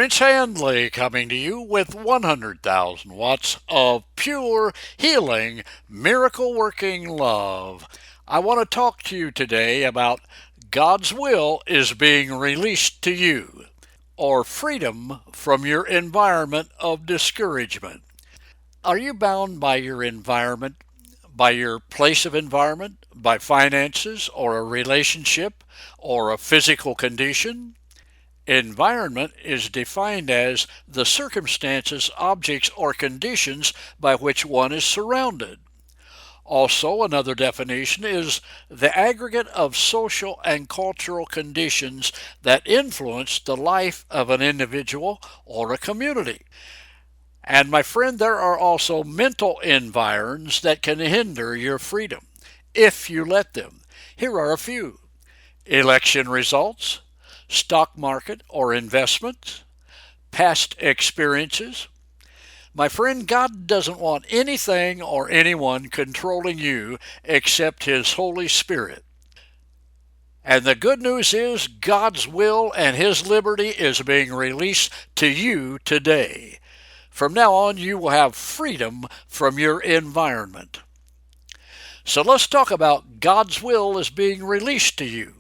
Prince Handley coming to you with 100,000 watts of pure healing, miracle working love. I want to talk to you today about God's will is being released to you, or freedom from your environment of discouragement. Are you bound by your environment, by your place of environment, by finances, or a relationship, or a physical condition? Environment is defined as the circumstances, objects, or conditions by which one is surrounded. Also, another definition is the aggregate of social and cultural conditions that influence the life of an individual or a community. And my friend, there are also mental environs that can hinder your freedom, if you let them. Here are a few: election results, stock market or investments, past experiences. My friend, God doesn't want anything or anyone controlling you except His Holy Spirit. And the good news is God's will and His liberty is being released to you today. From now on, you will have freedom from your environment. So let's talk about God's will is being released to you.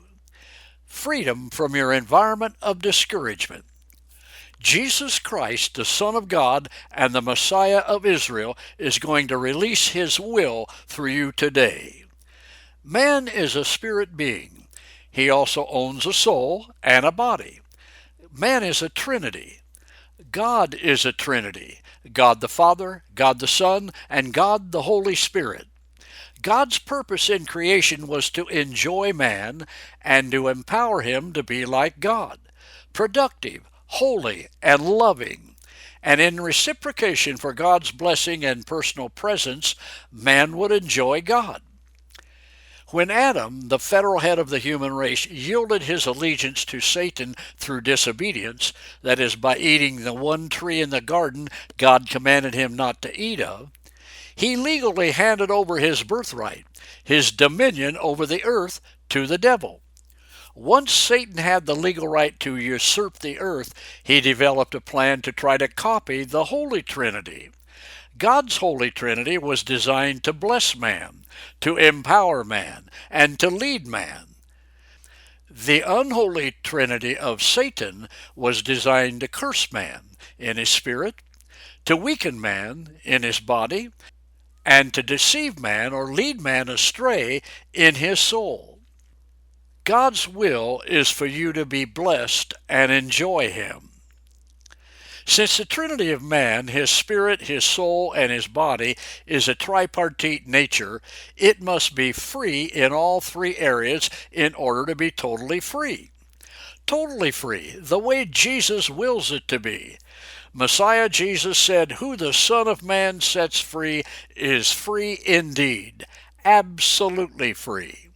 Freedom from your environment of discouragement. Jesus Christ, the Son of God and the Messiah of Israel, is going to release His will through you today. Man is a spirit being. He also owns a soul and a body. Man is a trinity. God is a trinity: God the Father, God the Son, and God the Holy Spirit. God's purpose in creation was to enjoy man and to empower him to be like God, productive, holy, and loving. And in reciprocation for God's blessing and personal presence, man would enjoy God. When Adam, the federal head of the human race, yielded his allegiance to Satan through disobedience, that is, by eating the one tree in the garden God commanded him not to eat of, he legally handed over his birthright, his dominion over the earth, to the devil. Once Satan had the legal right to usurp the earth, he developed a plan to try to copy the Holy Trinity. God's Holy Trinity was designed to bless man, to empower man, and to lead man. The unholy Trinity of Satan was designed to curse man in his spirit, to weaken man in his body, and to deceive man or lead man astray in his soul. God's will is for you to be blessed and enjoy Him. Since the Trinity of man, his spirit, his soul, and his body, is a tripartite nature, it must be free in all three areas in order to be totally free. Totally free, the way Jesus wills it to be. Messiah Jesus said, "Who the Son of Man sets free is free indeed." Absolutely free.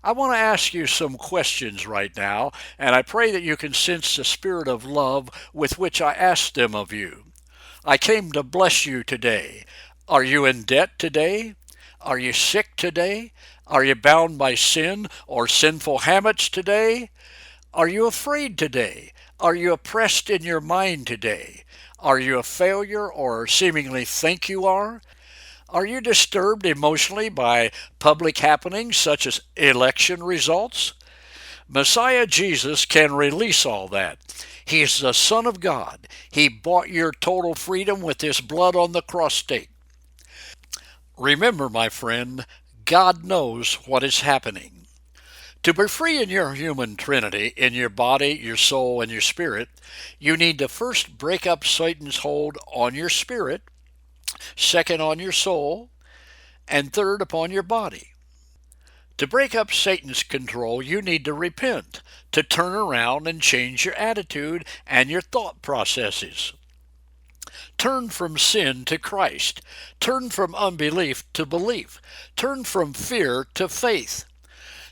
I want to ask you some questions right now, and I pray that you can sense the spirit of love with which I ask them of you. I came to bless you today. Are you in debt today? Are you sick today? Are you bound by sin or sinful habits today? Are you afraid today? Are you oppressed in your mind today? Are you a failure or seemingly think you are? Are you disturbed emotionally by public happenings such as election results? Messiah Jesus can release all that. He is the Son of God. He bought your total freedom with His blood on the cross stake. Remember, my friend, God knows what is happening. To be free in your human trinity, in your body, your soul, and your spirit, you need to first break up Satan's hold on your spirit, second on your soul, and third upon your body. To break up Satan's control, you need to repent, to turn around and change your attitude and your thought processes. Turn from sin to Christ. Turn from unbelief to belief. Turn from fear to faith.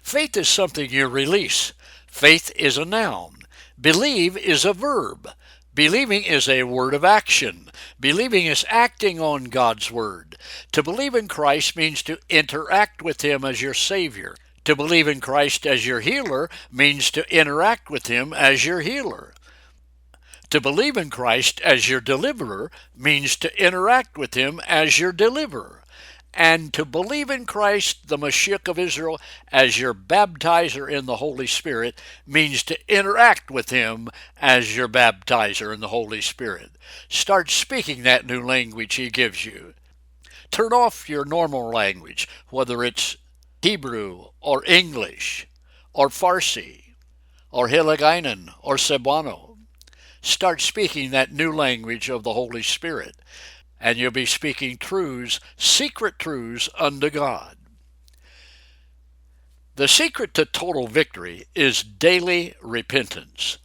Faith is something you release. Faith is a noun. Believe is a verb. Believing is a word of action. Believing is acting on God's word. To believe in Christ means to interact with Him as your Savior. To believe in Christ as your healer means to interact with Him as your healer. To believe in Christ as your deliverer means to interact with him as your deliverer. And to believe in Christ, the Mashiach of Israel, as your baptizer in the Holy Spirit means to interact with him as your baptizer in the Holy Spirit. Start speaking that new language he gives you. Turn off your normal language, whether it's Hebrew or English or Farsi or Hiligaynon or Cebuano. Start speaking that new language of the Holy Spirit, and you'll be speaking truths, secret truths unto God. The secret to total victory is daily repentance.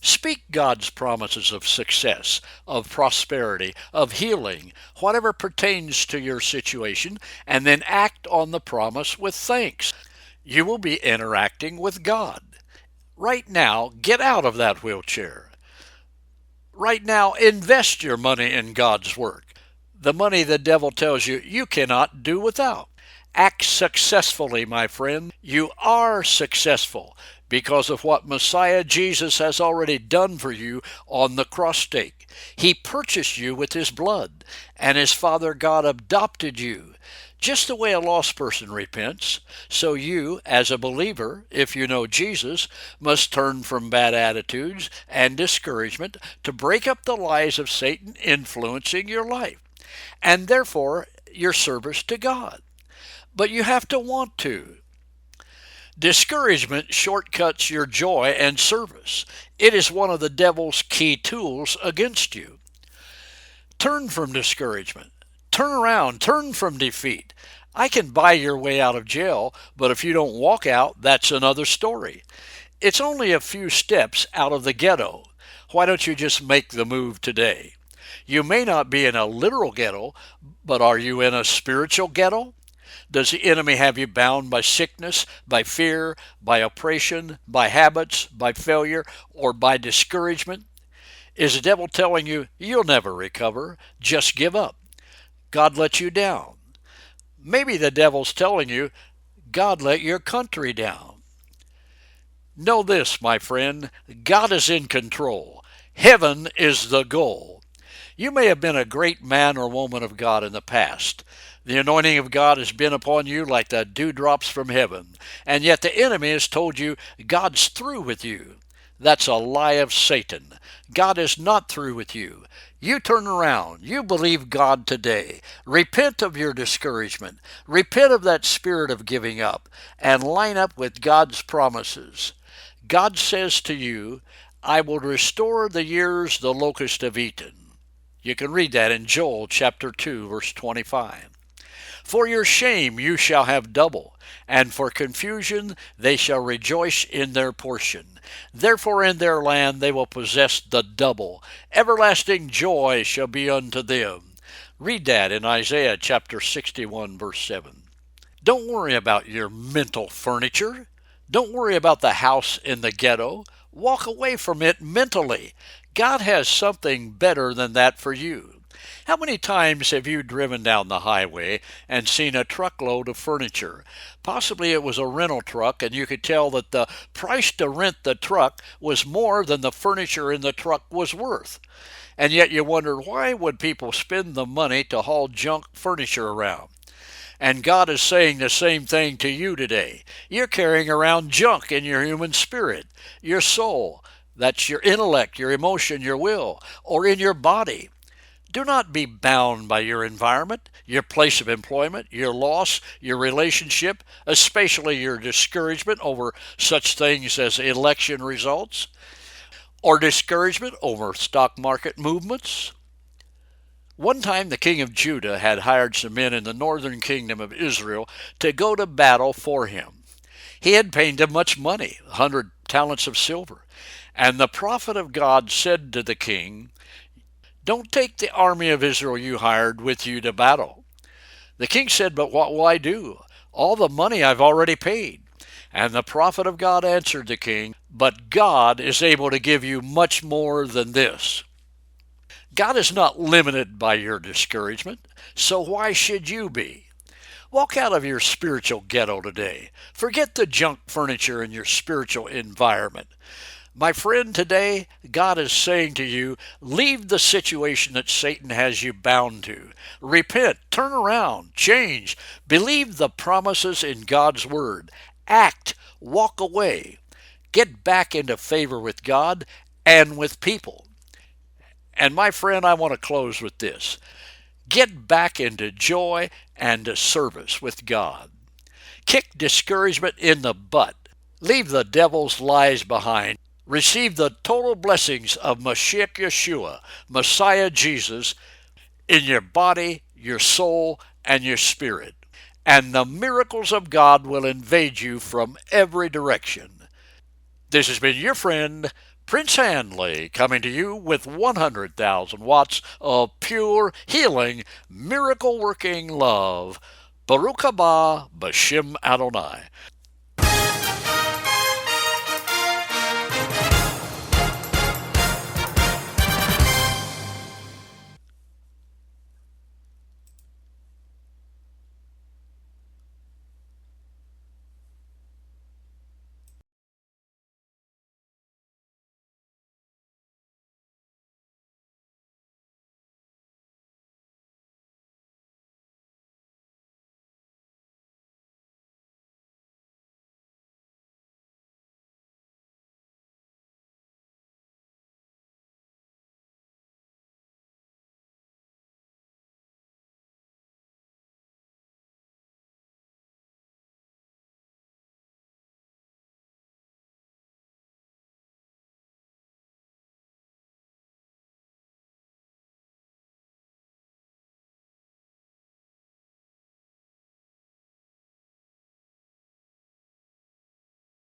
Speak God's promises of success, of prosperity, of healing, whatever pertains to your situation, and then act on the promise with thanks. You will be interacting with God. Right now, get out of that wheelchair. Right now, invest your money in God's work. The money the devil tells you you cannot do without. Act successfully, my friend. You are successful because of what Messiah Jesus has already done for you on the cross stake. He purchased you with his blood, and his Father God adopted you. Just the way a lost person repents, so you, as a believer, if you know Jesus, must turn from bad attitudes and discouragement to break up the lies of Satan influencing your life, and therefore your service to God. But you have to want to. Discouragement shortcuts your joy and service. It is one of the devil's key tools against you. Turn from discouragement. Turn around. Turn from defeat. I can buy your way out of jail, but if you don't walk out, that's another story. It's only a few steps out of the ghetto. Why don't you just make the move today? You may not be in a literal ghetto, but are you in a spiritual ghetto? Does the enemy have you bound by sickness, by fear, by oppression, by habits, by failure, or by discouragement? Is the devil telling you, you'll never recover, just give up? God let you down. Maybe the devil's telling you, God let your country down. Know this, my friend, God is in control. Heaven is the goal. You may have been a great man or woman of God in the past. The anointing of God has been upon you like the dewdrops from heaven, and yet the enemy has told you God's through with you. That's a lie of Satan. God is not through with you. You turn around. You believe God today. Repent of your discouragement. Repent of that spirit of giving up, and line up with God's promises. God says to you, I will restore the years the locusts have eaten. You can read that in Joel chapter 2, verse 25. For your shame you shall have double, and for confusion they shall rejoice in their portion. Therefore in their land they will possess the double. Everlasting joy shall be unto them. Read that in Isaiah chapter 61, verse 7. Don't worry about your mental furniture. Don't worry about the house in the ghetto. Walk away from it mentally. God has something better than that for you. How many times have you driven down the highway and seen a truckload of furniture? Possibly it was a rental truck, and you could tell that the price to rent the truck was more than the furniture in the truck was worth. And yet you wondered, why would people spend the money to haul junk furniture around? And God is saying the same thing to you today. You're carrying around junk in your human spirit, your soul. That's your intellect, your emotion, your will, or in your body. Do not be bound by your environment, your place of employment, your loss, your relationship, especially your discouragement over such things as election results, or discouragement over stock market movements. One time the king of Judah had hired some men in the northern kingdom of Israel to go to battle for him. He had paid them much money, 100 talents of silver. And the prophet of God said to the king, don't take the army of Israel you hired with you to battle. The king said, but what will I do? All the money I've already paid. And the prophet of God answered the king, but God is able to give you much more than this. God is not limited by your discouragement, so why should you be? Walk out of your spiritual ghetto today. Forget the junk furniture in your spiritual environment. My friend, today God is saying to you, leave the situation that Satan has you bound to. Repent, turn around, change, believe the promises in God's Word, act, walk away, get back into favor with God and with people. And my friend, I want to close with this. Get back into joy and service with God. Kick discouragement in the butt. Leave the devil's lies behind. Receive the total blessings of Mashiach Yeshua, Messiah Jesus, in your body, your soul, and your spirit. And the miracles of God will invade you from every direction. This has been your friend, Prince Handley, coming to you with 100,000 watts of pure, healing, miracle working love. Baruch haba B'Shem Adonai.